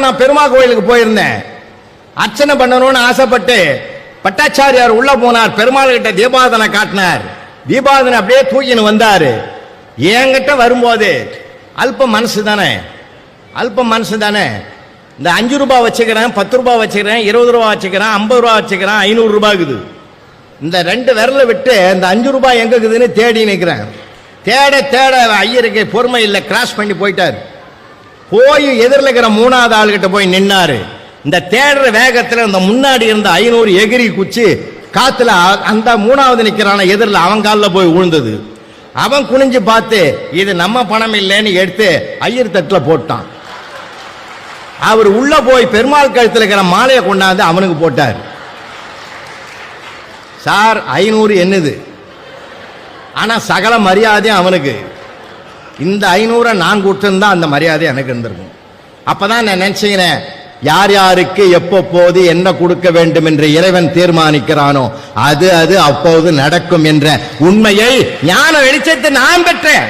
நான் பெருமாள் கோயிலுக்கு போயிருந்தேன். அர்ச்சனை பண்ணணும்னு ஆசைப்பட்டு பட்டாச்சாரியார் உள்ள போனார். பெருமாள் கிட்ட தீபாதனை காட்டினார். தீபாதனை அப்படியே தூக்கின்னு வந்தாரு. என்கிட்ட வரும்போது அல்ப மனசு தானே, அல்ப மனசு தானே. இந்த 5 ரூபாய் வச்சுக்கிறேன், 10 ரூபாய் வச்சுக்கிறேன், 20 ரூபாய் வச்சுக்கிறேன், 50 ரூபாய் வச்சுக்கிறேன், 500 ரூபாய்க்குது. இந்த 2 விரல விட்டு இந்த 5 ரூபாய் எங்க இருக்குதுன்னு தேடி நிற்கிறேன். தேட தேட ஐயருக்கு பொறுமை இல்லை, கிராஸ் பண்ணி போயிட்டார். போய் எதிரில் இருக்கிற 3வது ஆளுகிட்ட போய் நின்னாரு. இந்த தேடுற வேகத்தில் இந்த முன்னாடி இருந்த 500 எகிரி குச்சி காத்துல அந்த 3வது நிக்கிறான எதிரில் அவன் காலில் போய் விழுந்தது. அவன் குனிஞ்சு பார்த்து இது நம்ம பணம் இல்லைன்னு எடுத்து ஐயர் தட்டில் போட்டான். அவர் உள்ள போய் பெருமாள் கழுத்தில் இருக்கிற மாலையை கொண்டாந்து அவனுக்கு போட்டார். சார் 500 என்னது, ஆனா சகல மரியாதையும் அவனுக்கு. இந்த 500 நான் கொடுத்திருந்தா அந்த மரியாதை எனக்கு இருந்திருக்கும். அப்பதான் நான் நினைச்சுக்கிறேன், யார் யாருக்கு எப்போது என்ன கொடுக்க வேண்டும் என்று இறைவன் தீர்மானிக்கிறானோ அது அப்போது நடக்கும் என்ற உண்மையை ஞான வெளிச்சத்தை நான் பெற்றேன்.